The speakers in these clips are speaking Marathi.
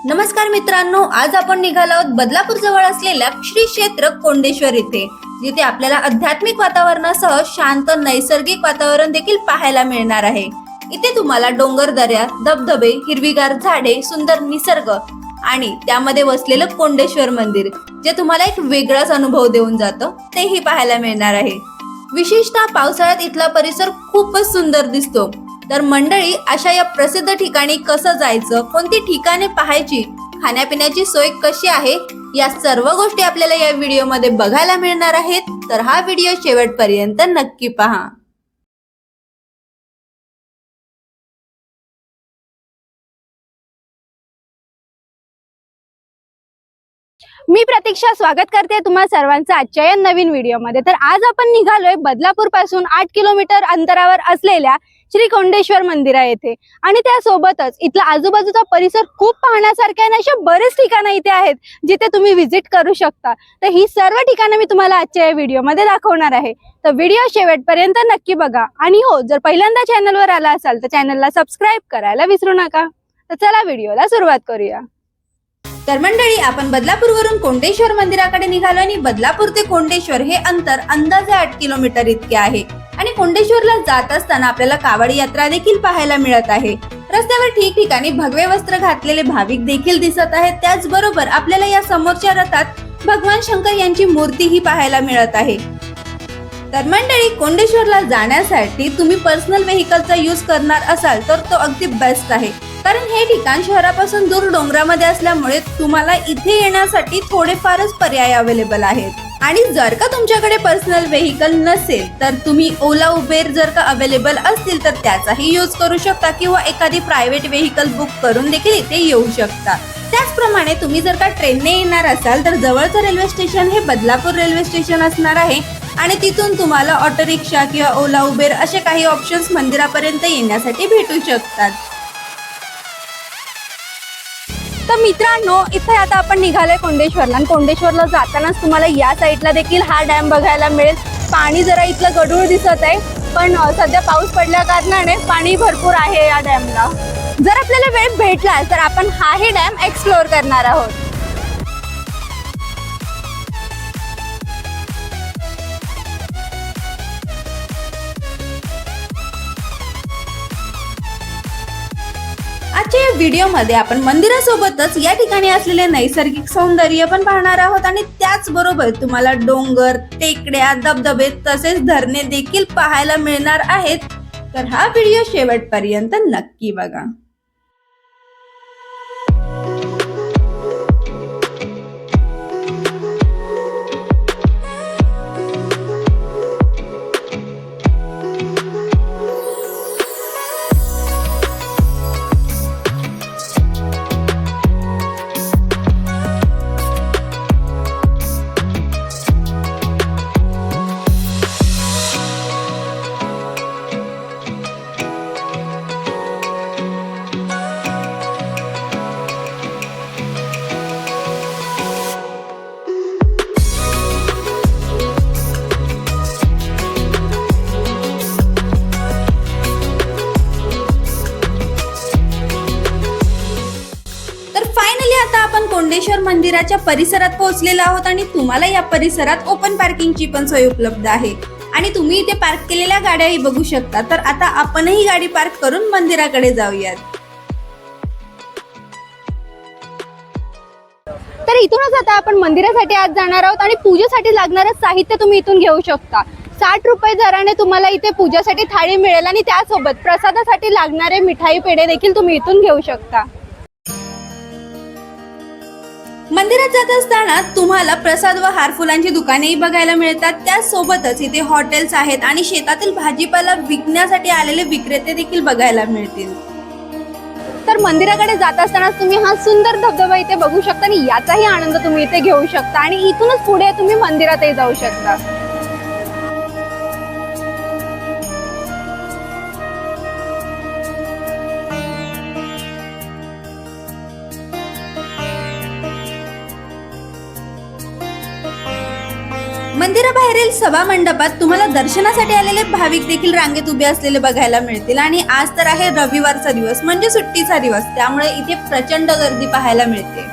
नमस्कार मित्रांनो, आज आपण निघालो आहोत बदलापूर जवळ असलेल्या श्री क्षेत्र कोंडेश्वर इथे, जिथे आपल्याला आध्यात्मिक वातावरणासह शांत नैसर्गिक वातावरण देखील पाहायला मिळणार आहे। इथे तुम्हाला डोंगर दऱ्या, धबधबे, हिरवीगार झाडे, सुंदर निसर्ग आणि त्यामध्ये वसलेलं कोंडेश्वर मंदिर, जे तुम्हाला एक वेगळाच अनुभव देऊन जातं, तेही पाहायला मिळणार आहे। विशेषतः पावसाळ्यात इथला परिसर खूपच सुंदर दिसतो। तर मंडळी, अशा या प्रसिद्ध ठिकाणी कसं जायचं, कोणती ठिकाणे पाहायची, खाण्यापिण्याची सोय कशी आहे, या सर्व गोष्टी आपल्याला या व्हिडिओमध्ये बघायला मिळणार आहेत। तर हा व्हिडिओ शेवटपर्यंत नक्की पहा। मी प्रतीक्षा स्वागत करते तुम्हा सर्वांचं आजच्या या नवीन व्हिडिओमध्ये। तर आज आपण निघालोय बदलापूर पासून 8 किलोमीटर अंतरावर असलेल्या श्री कोंडेश्वर मंदिरा येथे, आणि त्यासोबतच इथला आजूबाजूचा परिसर खूप पाहण्यासारखा आहे। अशा बरेच ठिकाणं इथे आहेत जिथे तुम्ही व्हिजिट करू शकता। तर ही सर्व ठिकाणं मी तुम्हाला आजच्या या व्हिडिओमध्ये दाखवणार आहे। तर व्हिडिओ शेवटपर्यंत नक्की बघा, आणि हो, जर पहिल्यांदा चॅनलवर आला असाल तर चॅनलला सबस्क्राईब करायला विसरू नका। तर चला व्हिडिओला सुरुवात करूया। तर मंडळी, आपण बदलापूरवरून कोंडेश्वर मंदिराकडे निघालो आणि बदलापूर ते कोंडेश्वर हे अंतर अंदाजे 8 किलोमीटर इतके आहे। आणि कोंडेश्वरला जात असताना आपल्याला कावडी यात्रा देखील पाहायला मिळत आहे। रस्त्यावर ठिकठिकाणी भगवे वस्त्र घातलेले भाविक देखील दिसत आहेत। त्याचबरोबर आपल्याला या समोरच्या रथात भगवान शंकर यांची मूर्तीही पाहायला मिळत आहे। तर मंडळी, कोंडेश्वरला जाण्यासाठी तुम्ही पर्सनल व्हेकलचा यूज करणार असाल तर तो अगदी बेस्ट आहे, कारण हे ठिकाण शहरापासून दूर डोंगरामध्ये असल्यामुळे तुम्हाला इथे येण्यासाठी थोडेफारच पर्याय अवेलेबल आहेत। आणि जर का तुमच्याकडे पर्सनल व्हेकल नसेल तर तुम्ही ओला उबेर जर का अवेलेबल असतील तर त्याचाही यूज करू शकता, किंवा एखादी प्रायव्हेट व्हेकल बुक करून देखील इथे येऊ शकता। त्याचप्रमाणे तुम्ही जर का ट्रेनने येणार असाल तर जवळचं रेल्वे स्टेशन हे बदलापूर रेल्वे स्टेशन असणार आहे, आणि तिथून तुम्हाला ऑटो रिक्षा किंवा ओला उबेर असे काही ऑप्शन्स मंदिरापर्यंत येण्यासाठी भेटू शकतात। तर मित्रांनो, इथे आता आपण निघालोय कोंडेश्वरला, आणि कोंडेश्वरला जातानाच तुम्हाला या साईडला देखील हा डॅम बघायला मिळेल। पाणी जरा इथलं गढूळ दिसत आहे, पण सध्या पाऊस पडल्या कारणाने पाणी भरपूर आहे या डॅमला। जर आपल्याला वेळ भेटला तर आपण हाही डॅम एक्सप्लोर करणार आहोत। आजच्या या व्हिडिओमध्ये आपण मंदिरासोबतच या ठिकाणी असलेले नैसर्गिक सौंदर्य पण पाहणार आहोत, आणि त्याचबरोबर तुम्हाला डोंगर, टेकड्या, धबधबे तसेच धरणे देखील पाहायला मिळणार आहेत। तर हा व्हिडिओ शेवटपर्यंत नक्की बघा। आपण कोंडेश्वर मंदिराच्या परिसरात पोहोचलेलो आहोत, आणि तुम्हाला या परिसरात ओपन पार्किंगची पण सोय उपलब्ध आहे, आणि तुम्ही इथे पार्क केलेल्या गाड्याही बघू शकता। तर आता आपणही गाडी पार्क करून मंदिराकडे जाऊयात। तर इथूनच आता आपण मंदिरासाठी आज जाणार आहोत, आणि पूजेसाठी लागणारं साहित्य तुम्ही इथून घेऊ शकता। 60 रुपये दराने तुम्हाला इथे पूजेसाठी थाळी मिळेल, आणि त्यासोबत प्रसादासाठी लागणारे मिठाई पेढे देखील तुम्ही इथून घेऊ शकता। मंदिरात जात असताना तुम्हाला प्रसाद व हार फुलांची दुकानेही बघायला मिळतात। त्यासोबतच इथे हॉटेल्स आहेत, आणि शेतातील भाजीपाला विकण्यासाठी आलेले विक्रेते देखील बघायला मिळतील। तर मंदिराकडे जात असताना तुम्ही हा सुंदर धबधबा इथे बघू शकता, आणि याचाही आनंद तुम्ही इथे घेऊ शकता, आणि इथूनच पुढे तुम्ही मंदिरातही जाऊ शकता। मंदिराबाहेरील सभा मंडपात तुम्हाला दर्शनासाठी आलेले भाविक देखील रांगेत उभे असलेले बघायला मिळतील आणि आज तर आहे रविवारचा दिवस म्हणजे सुट्टीचा दिवस, त्यामुळे इथे प्रचंड गर्दी पाहायला मिळते.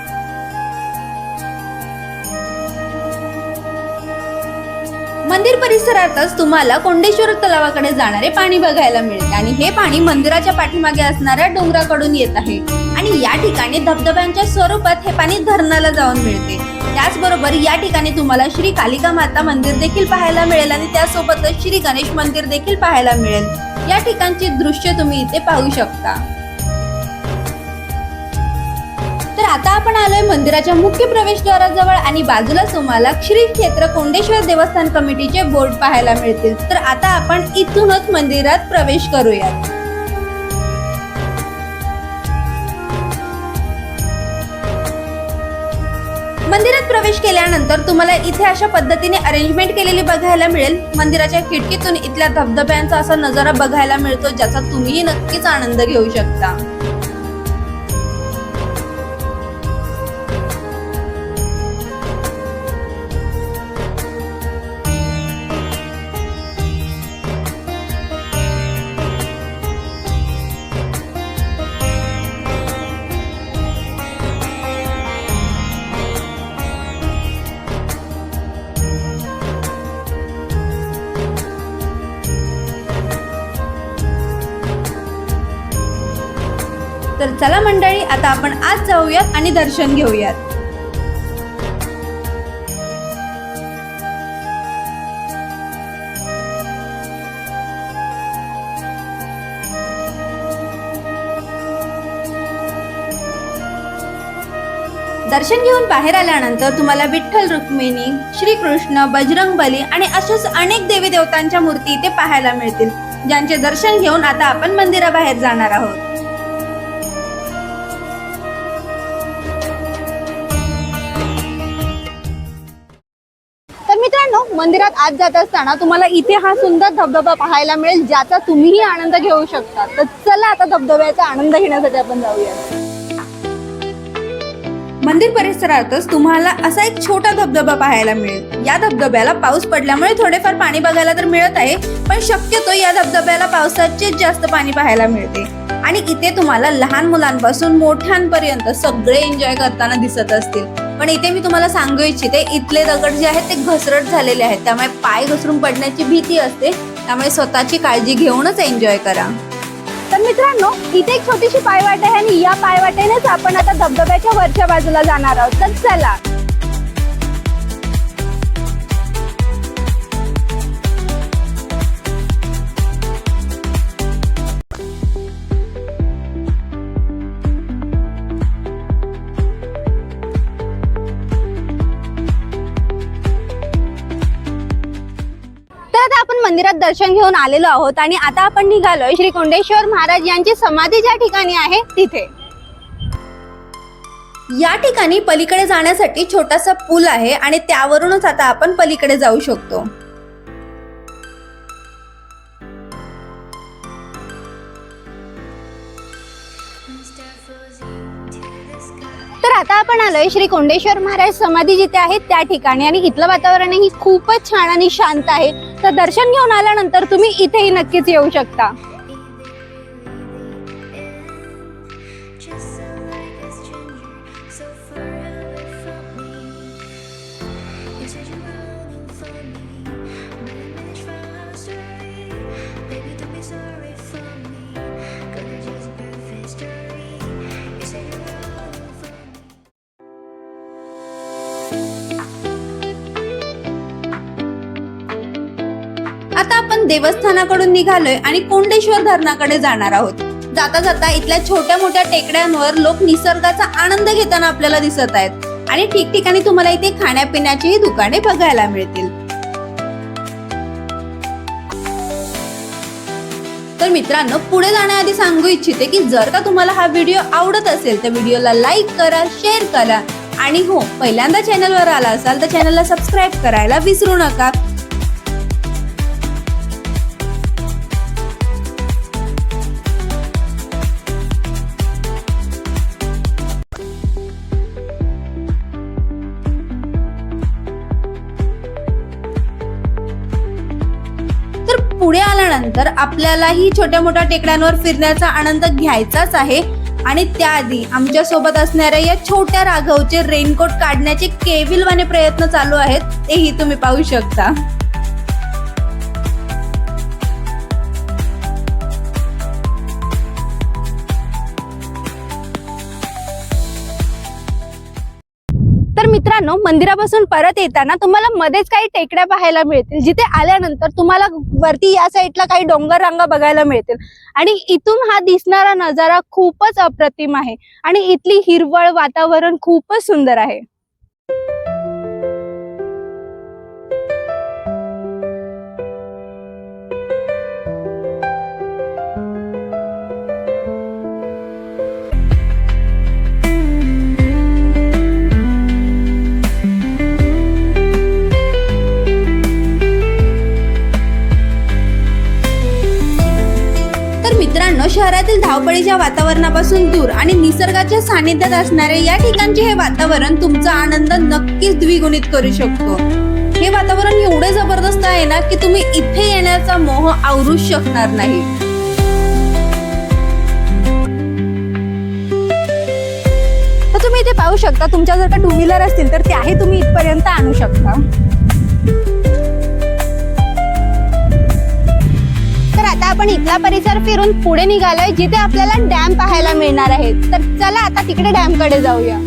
मंदिर परिसरातच तुम्हाला कोंडेश्वर तलावाकडे जाणारे पाणी बघायला मिळते आणि हे पाणी मंदिराच्या पाठीमागे असणाऱ्या डोंगराकडून येत आहे आणि या ठिकाणी धबधब्यांच्या स्वरूपात हे पाणी धरणाला जाऊन मिळते. त्याचबरोबर या ठिकाणी तुम्हाला श्री कालिका माता मंदिर देखील पाहायला मिळेल आणि त्यासोबतच श्री गणेश मंदिर देखील पाहायला मिळेल. या ठिकाणची दृश्य तुम्ही इथे पाहू शकता. तर आता आपण आलोय मंदिराच्या मुख्य प्रवेशद्वाराजवळ आणि बाजूला तुम्हाला श्री क्षेत्र कोंडेश्वर देवस्थान कमिटीचे बोर्ड पाहायला मिळतील. तर आता आपण इथूनच मंदिरात प्रवेश करूयात. मंदिरात प्रवेश केल्यानंतर तुम्हाला इथे अशा पद्धतीने अरेंजमेंट केलेली बघायला मिळेल. मंदिराच्या खिडकीतून इथल्या धबधब्यांचा असा नजारा बघायला मिळतो, ज्याचा तुम्ही नक्कीच आनंद घेऊ शकता. तर चला मंडळी, आता आपण आज जाऊयात आणि दर्शन घेऊयात. दर्शन घेऊन बाहेर आल्यानंतर तुम्हाला विठ्ठल, रुक्मिणी, श्रीकृष्ण, बजरंगबली आणि अशाच अनेक देवी देवतांच्या मूर्ती इथे पाहायला मिळतील, ज्यांचे दर्शन घेऊन आता आपण मंदिराबाहेर जाणार आहोत. तर मित्रांनो, मंदिरात आत जात असताना तुम्हाला इथे हा सुंदर धबधबा पाहायला मिळेल, ज्याचा तुम्हीही आनंद घेऊ शकता. तर चला आता धबधब्याचा आनंद घेण्यासाठी आपण जाऊया. मंदिर परिसरातच तुम्हाला असा एक छोटा धबधबा पाहायला मिळेल. या धबधब्याला पाऊस पडल्यामुळे थोडेफार पाणी बघायला तर मिळत आहे, पण शक्यतो या धबधब्याला पावसाचेच जास्त पाणी पाहायला मिळते आणि इथे तुम्हाला लहान मुलांपासून मोठ्यांपर्यंत सगळे एन्जॉय करताना दिसत असतील. पण इथे मी तुम्हाला सांगू इच्छिते, इथले दगड जे आहेत ते घसरट झालेले आहेत, त्यामुळे पाय घसरून पडण्याची भीती असते, त्यामुळे स्वतःची काळजी घेऊनच एन्जॉय करा. तर मित्रांनो, इथे एक छोटीशी पायवाट आहे आणि या पायवाटेनेच आपण आता धबधब्याच्या वरच्या बाजूला जाणार आहोत. तर चला. तर आता आपण मंदिरात दर्शन घेऊन आलेलो आहोत आणि आता आपण निघालोय श्री कोंडेश्वर महाराज यांची समाधी ज्या ठिकाणी आहे तिथे. या ठिकाणी पलीकडे जाण्यासाठी छोटासा पूल आहे आणि त्यावरूनच आता आपण पलीकडे जाऊ शकतो. तर आता आपण आलोय श्री कोंडेश्वर महाराज समाधी जिथे आहे त्या ठिकाणी आणि इथलं वातावरणही खूपच छान आणि शांत आहे. तर दर्शन घेऊन आल्यानंतर तुम्ही इथेही नक्कीच येऊ शकता. आता आपण देवस्थानाकडून निघालोय आणि कोंडेश्वर धरणाकडे जाणार आहोत. जाता जाता इथल्या छोट्या मोठ्या टेकड्यांवर लोक निसर्गाचा आनंद घेताना आपल्याला दिसत आहेत आणि ठिकठिकाणी तुम्हाला इथे खाण्यापिण्याचीही दुकाने बघायला मिळतील. तर मित्रांनो, पुढे जाण्याआधी सांगू इच्छिते की जर का तुम्हाला हा व्हिडिओ आवडत असेल तर व्हिडिओला लाईक करा, शेअर करा आणि हो, पहिल्यांदा चॅनलवर आला असाल तर चॅनलला सबस्क्राईब करायला विसरू नका. पुढे आल्यानंतर आपल्यालाही छोट्या मोठ्या टेकड्यांवर फिरण्याचा आनंद घ्यायचाच आहे आणि त्याआधी आमच्या सोबत असणाऱ्या या छोट्या राघवचे रेनकोट काढण्याचे केविलवाने प्रयत्न चालू आहेत, तेही तुम्ही पाहू शकता. तर मित्रांनो, मंदिरापासून परत येताना तुम्हाला मध्येच काही टेकड्या पाहायला मिळतील, जिथे आल्यानंतर तुम्हाला वरती या साईडला काही डोंगर रांगा बघायला मिळतील आणि इथून हा दिसणारा नजारा खूपच अप्रतिम आहे आणि इथली हिरवळ वातावरण खूपच सुंदर आहे. मित्रांनो, शहरातील धावपळीच्या वातावरणापासून दूर आणि निसर्गाच्या सानिध्यात असणारे या ठिकाणचे हे वातावरण तुमचा आनंद नक्कीच द्विगुणित करू शकतो. हे वातावरण एवढे जबरदस्त आहे ना की तुम्ही इथे येण्याचा मोह आवरूच शकणार नाही. तर तुम्ही इथे पाहू शकता, तुमच्या जर का टू व्हीलर असतील तर त्याही तुम्ही इथपर्यंत आणू शकता. तर आता आपण इथला परिसर फिरून पुढे निघालोय, जिथे आपल्याला डॅम पाहायला मिळणार आहे. तर चला आता तिकडे डॅम कडे जाऊया.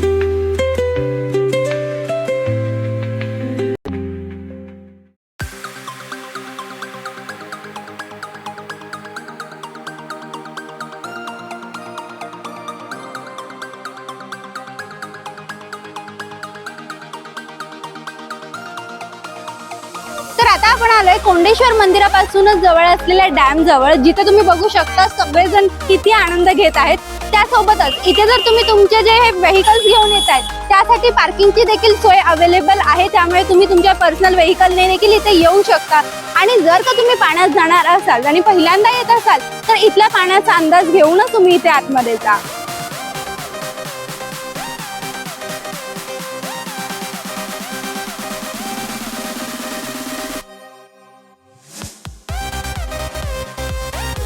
तर आता आपण आलोय कोंडेश्वर मंदिरापासूनच जवळ असलेल्या डॅम जवळ, जिथे तुम्ही बघू शकता सगळेजण किती आनंद घेत आहेत. त्यासोबतच इथे जर तुम्ही तुमचे जे हे व्हेकल्स घेऊन येत आहेत त्यासाठी पार्किंगची देखील सोय अवेलेबल आहे. त्यामुळे तुम्ही तुमच्या पर्सनल व्हेकलने देखील इथे येऊ शकता. आणि जर का तुम्ही पाण्यात जाणार असाल आणि पहिल्यांदा येत असाल तर इथल्या पाण्याचा अंदाज घेऊनच तुम्ही इथे आतमध्ये जा.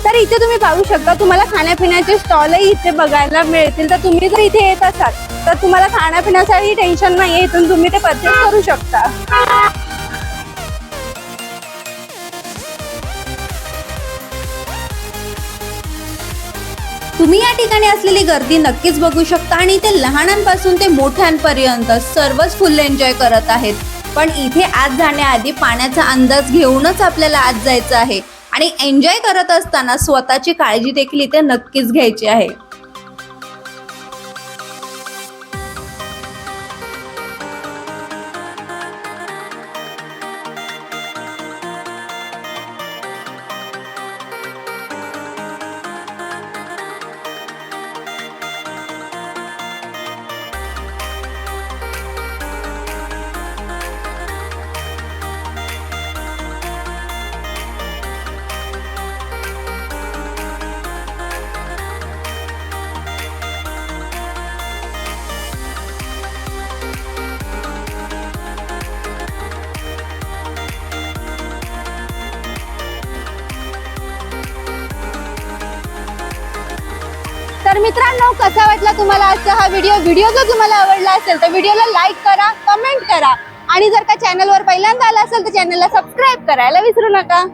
तर इथे तुम्ही पाहू शकता, तुम्हाला खाण्यापिण्याचे स्टॉलही इथे बघायला मिळतील. तर तुम्ही जर इथे येत असाल तर तुम्हाला खाण्यापिण्यासाठी टेन्शन नाहीये, इथून तुम्ही ते परचेस करू शकता. तुम्ही या ठिकाणी असलेली गर्दी नक्कीच बघू शकता आणि ते लहानांपासून ते मोठ्यांपर्यंत सर्वच फुल एन्जॉय करत आहेत. पण इथे आत जाण्याआधी पाण्याचा अंदाज घेऊनच आपल्याला आत जायचं आहे आणि एन्जॉय करत असताना स्वतःची काळजी देखील इथे नक्कीच घ्यायची आहे. तर मित्रांनो, कसा वाटला तुम्हाला आजचा हा व्हिडिओ जर तुम्हाला आवडला असेल तर व्हिडिओला लाईक करा, कमेंट करा आणि जर का चॅनलवर पहिल्यांदा आला असेल तर चॅनलला सबस्क्राईब करायला विसरू नका.